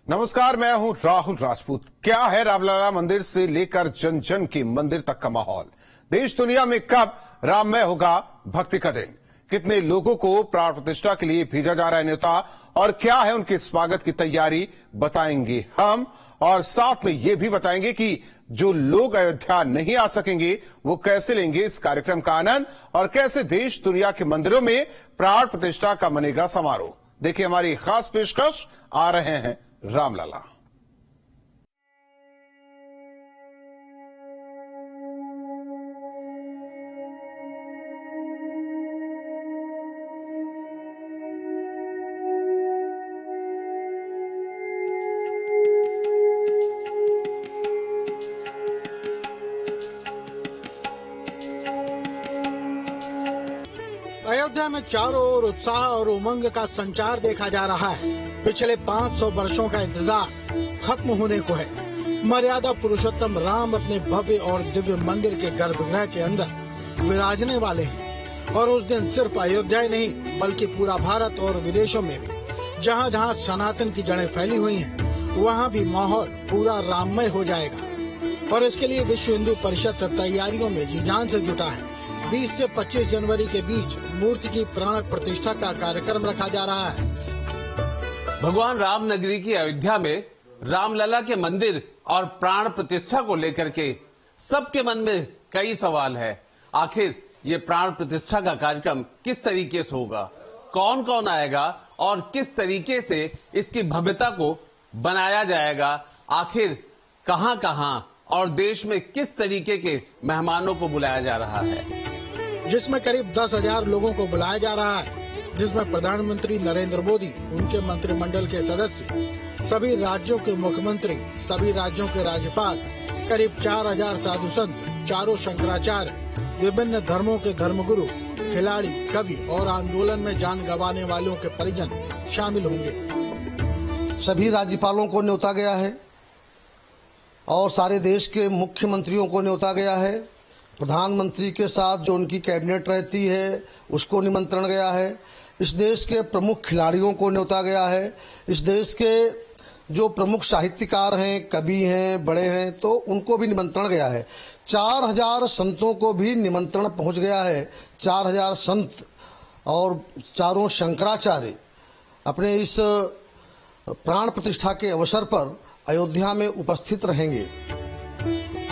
नमस्कार, मैं हूं राहुल राजपूत। क्या है रामलला मंदिर से लेकर जन जन के मंदिर तक का माहौल? देश दुनिया में कब राममय होगा भक्ति का दिन? कितने लोगों को प्राण प्रतिष्ठा के लिए भेजा जा रहा है न्योता, और क्या है उनके स्वागत की तैयारी, बताएंगे हम। और साथ में ये भी बताएंगे कि जो लोग अयोध्या नहीं आ सकेंगे वो कैसे लेंगे इस कार्यक्रम का आनंद, और कैसे देश दुनिया के मंदिरों में प्राण प्रतिष्ठा का मनेगा समारोह। देखिए हमारी खास पेशकश, आ रहे हैं रामलला। अयोध्या में चारों ओर उत्साह और उमंग का संचार देखा जा रहा है। पिछले 500 वर्षों का इंतजार खत्म होने को है। मर्यादा पुरुषोत्तम राम अपने भव्य और दिव्य मंदिर के गर्भगृह के अंदर विराजने वाले हैं। और उस दिन सिर्फ अयोध्या ही नहीं बल्कि पूरा भारत और विदेशों में भी जहां जहां सनातन की जड़ें फैली हुई हैं, वहां भी माहौल पूरा राममय हो जाएगा। और इसके लिए विश्व हिंदू परिषद तैयारियों में जी जान से जुटा है। 20 से 25 जनवरी के बीच मूर्ति की प्राण प्रतिष्ठा का कार्यक्रम रखा जा रहा है। भगवान राम नगरी की अयोध्या में रामलला के मंदिर और प्राण प्रतिष्ठा को लेकर के सबके मन में कई सवाल है। आखिर ये प्राण प्रतिष्ठा का कार्यक्रम किस तरीके से होगा, कौन कौन आएगा और किस तरीके से इसकी भव्यता को बनाया जाएगा, आखिर कहां कहां और देश में किस तरीके के मेहमानों को बुलाया जा रहा है, जिसमें करीब 10,000 लोगों को बुलाया जा रहा है, जिसमें प्रधानमंत्री नरेंद्र मोदी, उनके मंत्रिमंडल के सदस्य, सभी राज्यों के मुख्यमंत्री, सभी राज्यों के राज्यपाल, करीब 4,000 साधु संत, चारों शंकराचार्य, विभिन्न धर्मों के धर्मगुरु, खिलाड़ी, कवि और आंदोलन में जान गंवाने वालों के परिजन शामिल होंगे। सभी राज्यपालों को न्योता गया है और सारे देश के मुख्यमंत्रियों को न्योता गया है। प्रधानमंत्री के साथ जो उनकी कैबिनेट रहती है उसको निमंत्रण गया है। इस देश के प्रमुख खिलाड़ियों को न्योता गया है। इस देश के जो प्रमुख साहित्यकार हैं, कवि हैं, बड़े हैं, तो उनको भी निमंत्रण गया है। 4,000 संतों को भी निमंत्रण पहुंच गया है। 4,000 संत और चारों शंकराचार्य अपने इस प्राण प्रतिष्ठा के अवसर पर अयोध्या में उपस्थित रहेंगे।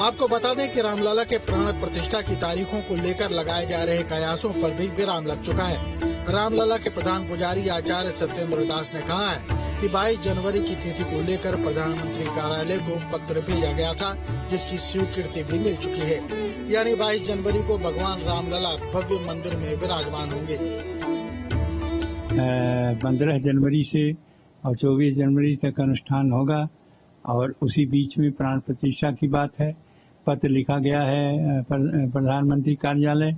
आपको बता दें कि रामलला के प्राण प्रतिष्ठा की तारीखों को लेकर लगाए जा रहे कयासों पर भी विराम लग चुका है। रामलला के प्रधान पुजारी आचार्य सत्येंद्र दास ने कहा है कि 22 जनवरी की तिथि को लेकर प्रधानमंत्री कार्यालय को पत्र भेजा गया था, जिसकी स्वीकृति भी मिल चुकी है। यानी 22 जनवरी को भगवान रामलला भव्य मंदिर में विराजमान होंगे। 15 जनवरी से और 24 जनवरी तक अनुष्ठान होगा और उसी बीच में प्राण प्रतिष्ठा की बात है। पत्र लिखा गया है प्रधानमंत्री कार्यालय।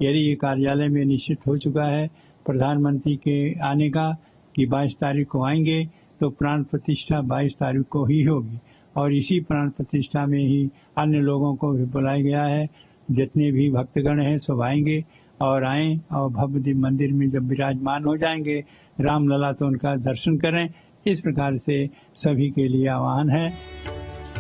यदि ये कार्यालय में निश्चित हो चुका है प्रधानमंत्री के आने का कि 22 तारीख को आएंगे, तो प्राण प्रतिष्ठा 22 तारीख को ही होगी। और इसी प्राण प्रतिष्ठा में ही अन्य लोगों को भी बुलाया गया है। जितने भी भक्तगण हैं सब आएंगे और आएं और भव्य मंदिर में जब विराजमान हो जाएंगे रामलला, तो उनका दर्शन करें। इस प्रकार से सभी के लिए आह्वान है।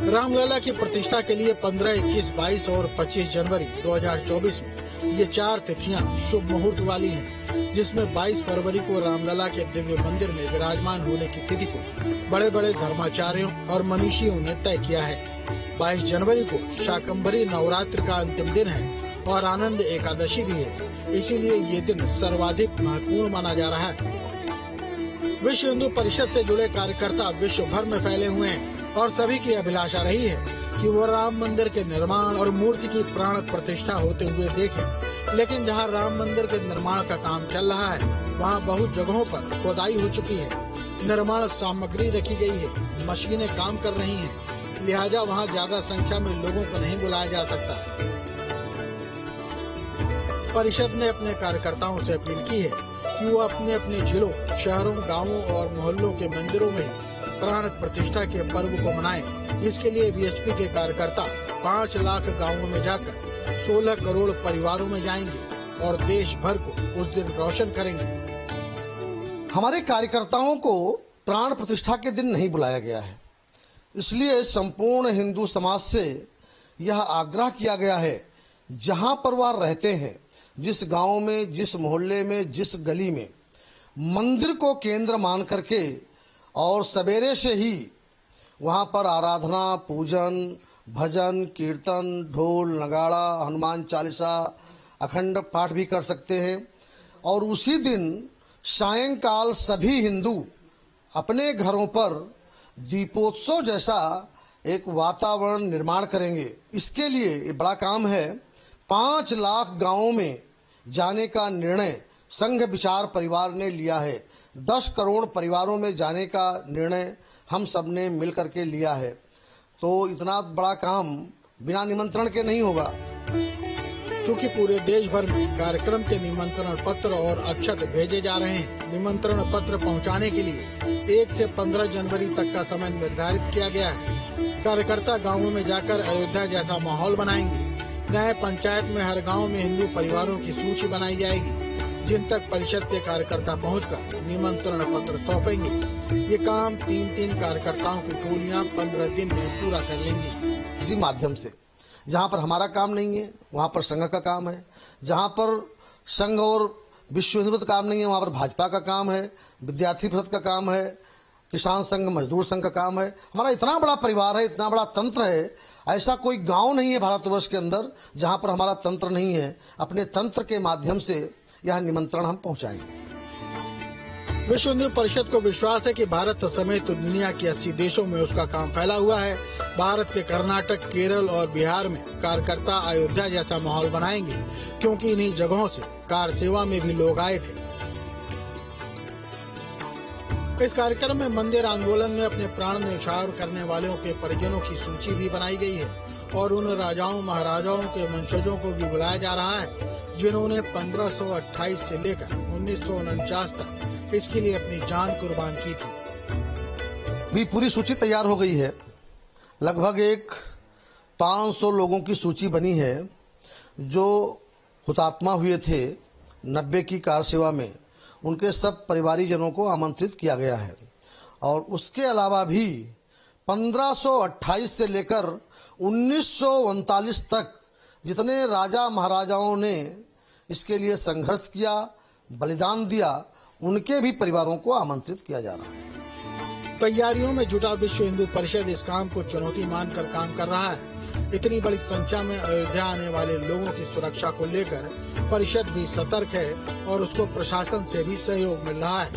रामलला की प्रतिष्ठा के लिए 15, 21, 22 और 25 जनवरी 2024 में ये 4 तिथियां शुभ मुहूर्त वाली हैं, जिसमें 22 फरवरी को रामलला के दिव्य मंदिर में विराजमान होने की तिथि को बड़े बड़े धर्माचार्यों और मनीषियों ने तय किया है। 22 जनवरी को शाकंभरी नवरात्र का अंतिम दिन है और आनंद एकादशी भी है, इसीलिए ये दिन सर्वाधिक महत्वपूर्ण माना जा रहा है। विश्व हिंदू परिषद से जुड़े कार्यकर्ता विश्व भर में फैले हुए हैं और सभी की अभिलाषा रही है कि वो राम मंदिर के निर्माण और मूर्ति की प्राण प्रतिष्ठा होते हुए देखें। लेकिन जहां राम मंदिर के निर्माण का काम चल रहा है, वहां बहुत जगहों पर खुदाई हो चुकी है, निर्माण सामग्री रखी गई है, मशीनें काम कर रही हैं, लिहाजा वहां ज्यादा संख्या में लोगों को नहीं बुलाया जा सकता। परिषद ने अपने कार्यकर्ताओं से अपील की है कि वो अपने अपने जिलों, शहरों, गांवों और मोहल्लों के मंदिरों में प्राण प्रतिष्ठा के पर्व को मनाएं। इसके लिए वीएचपी के कार्यकर्ता 5 लाख गांवों में जाकर 16 करोड़ परिवारों में जाएंगे और देश भर को उस दिन रोशन करेंगे। हमारे कार्यकर्ताओं को प्राण प्रतिष्ठा के दिन नहीं बुलाया गया है। इसलिए संपूर्ण हिंदू समाज से यह आग्रह किया गया है, जहां पर वह रहते हैं, जिस गांव में, जिस मोहल्ले में, जिस गली में, मंदिर को केंद्र मान करके और सवेरे से ही वहां पर आराधना, पूजन, भजन, कीर्तन, ढोल, नगाड़ा, हनुमान चालीसा, अखंड पाठ भी कर सकते हैं। और उसी दिन सायंकाल सभी हिंदू अपने घरों पर दीपोत्सव जैसा एक वातावरण निर्माण करेंगे। इसके लिए ये बड़ा काम है। 5 लाख गांवों में जाने का निर्णय संघ विचार परिवार ने लिया है। 10 करोड़ परिवारों में जाने का निर्णय हम सब ने मिलकर के लिया है। तो इतना बड़ा काम बिना निमंत्रण के नहीं होगा। चूँकि पूरे देश भर में कार्यक्रम के निमंत्रण पत्र और अक्षत भेजे जा रहे हैं, निमंत्रण पत्र पहुंचाने के लिए 1 से 15 जनवरी तक का समय निर्धारित किया गया है। कार्यकर्ता गांवों में जाकर अयोध्या जैसा माहौल बनाएंगे। न्याय पंचायत में हर गांव में हिंदू परिवारों की सूची बनाई जाएगी, जिन तक परिषद के कार्यकर्ता पहुंचकर निमंत्रण पत्र सौंपेंगे। ये काम 3-3 कार्यकर्ताओं की टोलियां 15 दिन में पूरा कर लेंगी। इसी माध्यम से जहां पर हमारा काम नहीं है, वहां पर संघ का काम है। जहां पर संघ और विश्व हिंदू परिषद काम नहीं है, वहां पर भाजपा का काम है, विद्यार्थी परिषद का काम है, किसान संघ, मजदूर संघ का काम है। हमारा इतना बड़ा परिवार है, इतना बड़ा तंत्र है। ऐसा कोई गांव नहीं है भारतवर्ष के अंदर जहां पर हमारा तंत्र नहीं है। अपने तंत्र के माध्यम से यह निमंत्रण हम पहुंचाएंगे। विश्व हिंदू परिषद को विश्वास है कि भारत समेत दुनिया के 80 देशों में उसका काम फैला हुआ है। भारत के कर्नाटक, केरल और बिहार में कार्यकर्ता अयोध्या जैसा माहौल बनाएंगे, क्योंकि इन्हीं जगहों से कार सेवा में भी लोग आए थे। इस कार्यक्रम में मंदिर आंदोलन में अपने प्राण न्यौछावर करने वालों के परिजनों की सूची भी बनाई गई है और उन राजाओं महाराजाओं के वंशजों को भी बुलाया जा रहा है, जिन्होंने 1528 से लेकर 1949 तक इसके लिए अपनी जान कुर्बान की थी। भी पूरी सूची तैयार हो गई है। लगभग एक 500 लोगों की सूची बनी है जो हुतात्मा हुए थे 90 की कार सेवा में। उनके सब परिवारीजनों को आमंत्रित किया गया है। और उसके अलावा भी 1528 से लेकर 1939 तक जितने राजा महाराजाओं ने इसके लिए संघर्ष किया, बलिदान दिया, उनके भी परिवारों को आमंत्रित किया जा रहा है। तैयारियों में जुटा विश्व हिंदू परिषद इस काम को चुनौती मानकर काम कर रहा है। इतनी बड़ी संख्या में अयोध्या आने वाले लोगों की सुरक्षा को लेकर परिषद भी सतर्क है और उसको प्रशासन से भी सहयोग मिल रहा है।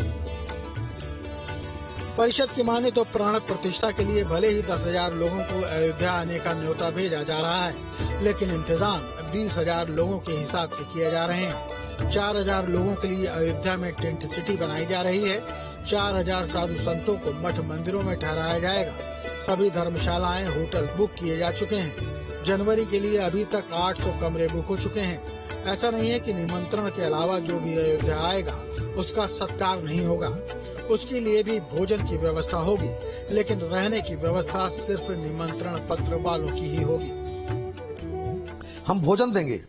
परिषद की माने तो प्राण प्रतिष्ठा के लिए भले ही 10,000 लोगों को अयोध्या आने का न्योता भेजा जा रहा है, लेकिन इंतजाम 20,000 लोगों के हिसाब से किए जा रहे हैं। 4,000 लोगों के लिए अयोध्या में टेंट सिटी बनाई जा रही है। 4,000 साधु संतों को मठ मंदिरों में ठहराया जाएगा। सभी धर्मशालाएं, होटल बुक किए जा चुके हैं। जनवरी के लिए अभी तक 800 कमरे बुक हो चुके हैं। ऐसा नहीं है कि निमंत्रण के अलावा जो भी अयोध्या आएगा उसका सत्कार नहीं होगा। उसके लिए भी भोजन की व्यवस्था होगी, लेकिन रहने की व्यवस्था सिर्फ निमंत्रण पत्र वालों की ही होगी। हम भोजन देंगे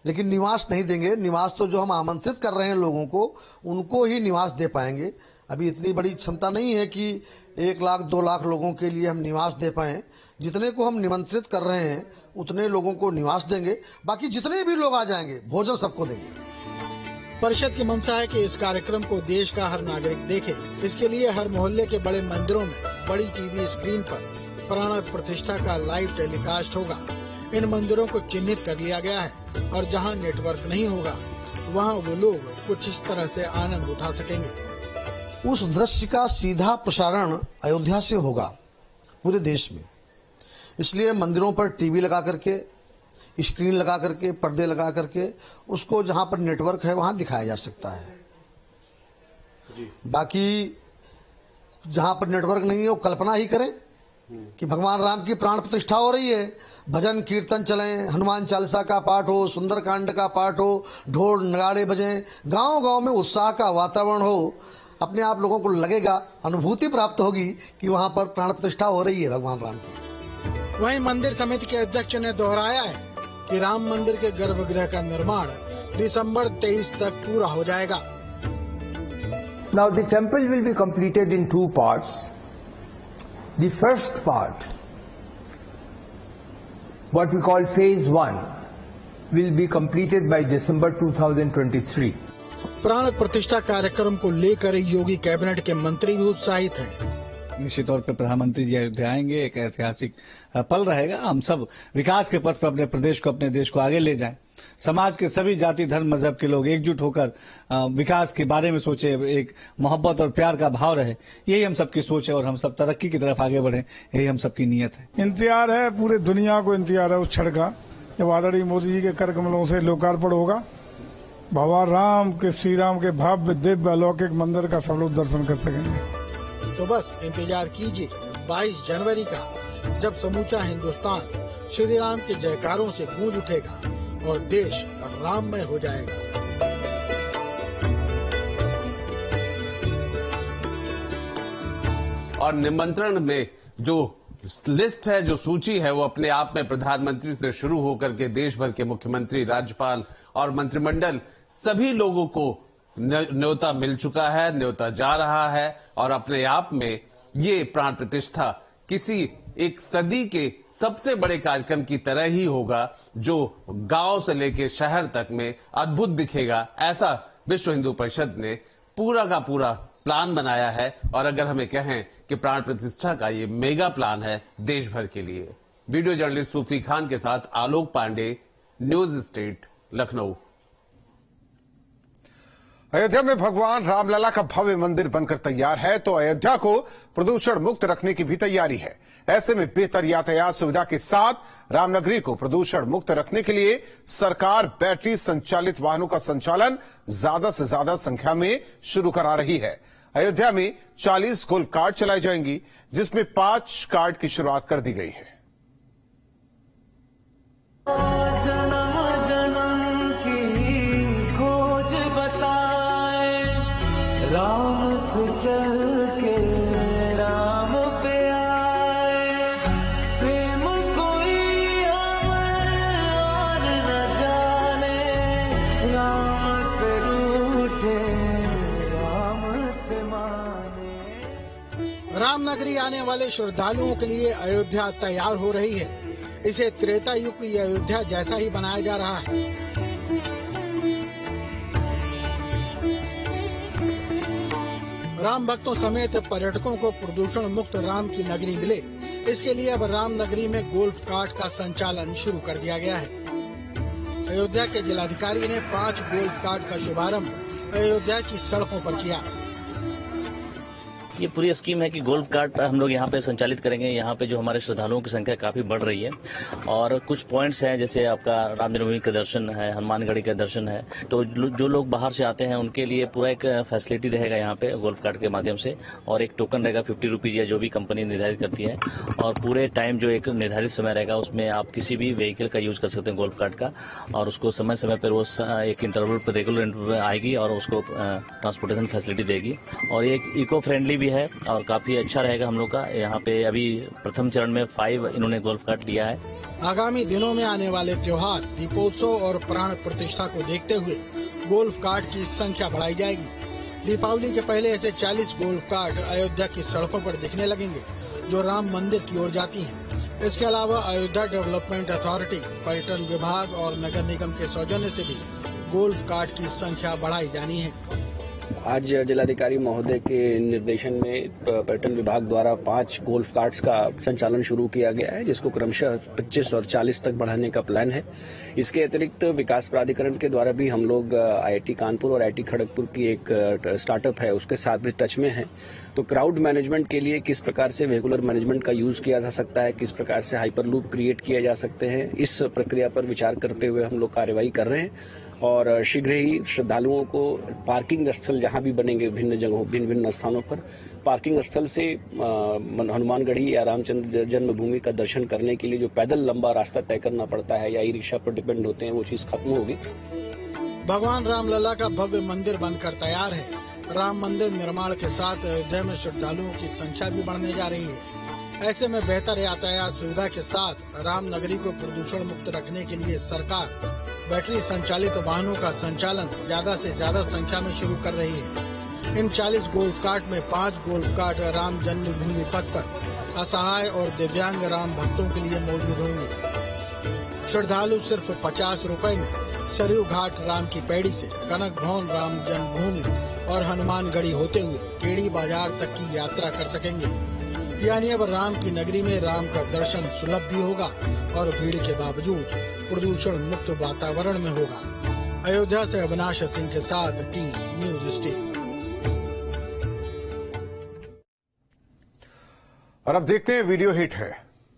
लेकिन निवास नहीं देंगे। निवास तो जो हम आमंत्रित कर रहे हैं लोगों को, उनको ही निवास दे पाएंगे। अभी इतनी बड़ी क्षमता नहीं है कि 1 लाख 2 लाख लोगों के लिए हम निवास दे पाएं। जितने को हम निमंत्रित कर रहे हैं उतने लोगों को निवास देंगे। बाकी जितने भी लोग आ जाएंगे भोजन सबको देंगे। परिषद की मंशा है कि इस कार्यक्रम को देश का हर नागरिक देखे। इसके लिए हर मोहल्ले के बड़े मंदिरों में बड़ी टीवी स्क्रीन पर प्राण प्रतिष्ठा का लाइव टेलीकास्ट होगा। इन मंदिरों को चिन्हित कर लिया गया है और जहां नेटवर्क नहीं होगा वहां वो लोग कुछ इस तरह से आनंद उठा सकेंगे। उस दृश्य का सीधा प्रसारण अयोध्या से होगा पूरे देश में। इसलिए मंदिरों पर टीवी लगा करके, स्क्रीन लगा करके, पर्दे लगा करके उसको जहां पर नेटवर्क है वहां दिखाया जा सकता है। बाकी जहां पर नेटवर्क नहीं है वो कल्पना ही करें कि भगवान राम की प्राण प्रतिष्ठा हो रही है, भजन कीर्तन चलें, हनुमान चालीसा का पाठ हो, सुंदरकांड का पाठ हो, ढोल नगाड़े बजें, गांव गांव में उत्साह का वातावरण हो। अपने आप लोगों को लगेगा, अनुभूति प्राप्त होगी कि वहां पर प्राण प्रतिष्ठा हो रही है भगवान राम की। वहीं मंदिर समिति के अध्यक्ष ने दोहराया है कि राम मंदिर के गर्भगृह का निर्माण दिसंबर 23 तक पूरा हो जाएगा। Now the temple will be completed in two parts. The first part, what we call phase 1, will be completed by December 2023. प्राण प्रतिष्ठा कार्यक्रम को लेकर योगी कैबिनेट के मंत्री भी उत्साहित हैं। निश्चित तौर पर प्रधानमंत्री जी अयोध्या आएंगे, एक ऐतिहासिक पल रहेगा। हम सब विकास के पथ पर अपने प्रदेश को, अपने देश को आगे ले जाएं। समाज के सभी जाति, धर्म, मजहब के लोग एकजुट होकर विकास के बारे में सोचे, एक मोहब्बत और प्यार का भाव रहे, यही हम सबकी सोच है और हम सब तरक्की की तरफ आगे बढ़े, यही हम सबकी नीयत है। इंतजार है, पूरे दुनिया को इंतजार है उस क्षण का जब आदरणीय मोदी जी के कर कमलों से लोकार्पण होगा। भगवान राम के, श्री राम के भव्य दिव्य अलौकिक मंदिर का सब लोग दर्शन कर सकेंगे। तो बस इंतजार कीजिए 22 जनवरी का, जब समूचा हिंदुस्तान श्री राम के जयकारों से गूंज उठेगा और देश राममय हो जाएगा। और निमंत्रण में जो लिस्ट है, जो सूची है, वो अपने आप में प्रधानमंत्री से शुरू होकर के देश भर के मुख्यमंत्री, राज्यपाल और मंत्रिमंडल सभी लोगों को न्योता मिल चुका है, न्योता जा रहा है। और अपने आप में ये प्राण प्रतिष्ठा किसी एक सदी के सबसे बड़े कार्यक्रम की तरह ही होगा, जो गांव से लेकर शहर तक में अद्भुत दिखेगा। ऐसा विश्व हिंदू परिषद ने पूरा का पूरा प्लान बनाया है। और अगर हमें कहें कि प्राण प्रतिष्ठा का ये मेगा प्लान है देश भर के लिए। वीडियो जर्नलिस्ट सूफी खान के साथ आलोक पांडे, न्यूज स्टेट, लखनऊ। अयोध्या में भगवान रामलला का भव्य मंदिर बनकर तैयार है, तो अयोध्या को प्रदूषण मुक्त रखने की भी तैयारी है। ऐसे में बेहतर यातायात सुविधा के साथ रामनगरी को प्रदूषण मुक्त रखने के लिए सरकार बैटरी संचालित वाहनों का संचालन ज्यादा से ज्यादा संख्या में शुरू करा रही है। अयोध्या में 40 गोल्फ कार्ट चलाई जाएंगी, जिसमें 5 कार्ट की शुरुआत कर दी गई है। राम से चल के राम पे आए, प्रेम कोई और न जाने, राम से रूठे राम से माने। रामनगरी आने वाले श्रद्धालुओं के लिए अयोध्या तैयार हो रही है। इसे त्रेता युग की अयोध्या जैसा ही बनाया जा रहा है। राम भक्तों समेत पर्यटकों को प्रदूषण मुक्त राम की नगरी मिले, इसके लिए अब राम नगरी में गोल्फ कार्ट का संचालन शुरू कर दिया गया है। अयोध्या के जिलाधिकारी ने 5 गोल्फ कार्ट का शुभारंभ अयोध्या की सड़कों पर किया। ये पूरी स्कीम है कि गोल्फ कार्ट हम लोग यहाँ पे संचालित करेंगे। यहाँ पे जो हमारे श्रद्धालुओं की संख्या काफी बढ़ रही है और कुछ पॉइंट्स हैं, जैसे आपका राम जन्मभूमि का दर्शन है, हनुमानगढ़ी का दर्शन है, तो जो लोग बाहर से आते हैं उनके लिए पूरा एक फैसिलिटी रहेगा यहाँ पे गोल्फ कार्ट के माध्यम से। और एक टोकन रहेगा 50 रुपीज या जो भी कंपनी निर्धारित करती है, और पूरे टाइम जो एक निर्धारित समय रहेगा उसमें आप किसी भी व्हीकल का यूज कर सकते हैं गोल्फ कार्ट का, और उसको समय समय पर वो एक इंटरवल पर रेगुलर इंटरवल आएगी और उसको ट्रांसपोर्टेशन फैसिलिटी देगी। और ये इको फ्रेंडली भी है और काफी अच्छा रहेगा हम लोग का। यहाँ पे अभी प्रथम चरण में 5 इन्होंने गोल्फ कार्ट लिया है। आगामी दिनों में आने वाले त्योहार, दीपोत्सव और प्राण प्रतिष्ठा को देखते हुए गोल्फ कार्ट की संख्या बढ़ाई जाएगी। दीपावली के पहले ऐसे 40 गोल्फ कार्ट अयोध्या की सड़कों पर दिखने लगेंगे, जो राम मंदिर की ओर जाती हैं। इसके अलावा अयोध्या डेवलपमेंट अथॉरिटी, पर्यटन विभाग और नगर निगम के सौजन्य से भी गोल्फ कार्ट की संख्या बढ़ाई जानी है। आज जिलाधिकारी महोदय के निर्देशन में पर्यटन विभाग द्वारा 5 गोल्फ कार्ट्स का संचालन शुरू किया गया है, जिसको क्रमशः 25 और 40 तक बढ़ाने का प्लान है। इसके अतिरिक्त विकास प्राधिकरण के द्वारा भी हम लोग IIT कानपुर और IIT खड़गपुर की एक स्टार्टअप है उसके साथ भी टच में है। तो क्राउड मैनेजमेंट के लिए किस प्रकार से वेहिकुलर मैनेजमेंट का यूज किया जा सकता है, किस प्रकार से हाइपर लूप क्रिएट किया जा सकते हैं, इस प्रक्रिया पर विचार करते हुए हम लोग कार्यवाही कर रहे हैं। और शीघ्र ही श्रद्धालुओं को पार्किंग स्थल जहां भी बनेंगे विभिन्न जगहों, भिन्न स्थानों पर पार्किंग स्थल से हनुमानगढ़ी या रामचंद्र जन्मभूमि का दर्शन करने के लिए जो पैदल लंबा रास्ता तय करना पड़ता है या ई रिक्शा पर डिपेंड होते हैं, वो चीज खत्म होगी। भगवान रामलला का भव्य मंदिर बनकर तैयार है। राम मंदिर निर्माण के साथ अयोध्या में श्रद्धालुओं की संख्या भी बढ़ने जा रही है। ऐसे में बेहतर यातायात सुविधा के साथ राम नगरी को प्रदूषण मुक्त रखने के लिए सरकार बैटरी संचालित वाहनों का संचालन ज्यादा से ज्यादा संख्या में शुरू कर रही है। इन 40 गोल्फ कार्ट में 5 गोल्फ कार्ट राम जन्मभूमि पथ पर असहाय और दिव्यांग राम भक्तों के लिए मौजूद होंगे। श्रद्धालु सिर्फ 50 रुपए में सरयू घाट राम की पैड़ी से कनक भवन राम जन्मभूमि और हनुमानगढ़ी होते हुए केड़ी बाजार तक की यात्रा कर सकेंगे। यानी अब राम की नगरी में राम का दर्शन सुलभ भी होगा और भीड़ के बावजूद प्रदूषण मुक्त वातावरण में होगा। अयोध्या से अविनाश सिंह के साथ टी न्यूज स्टेट। और अब देखते हैं वीडियो हिट है।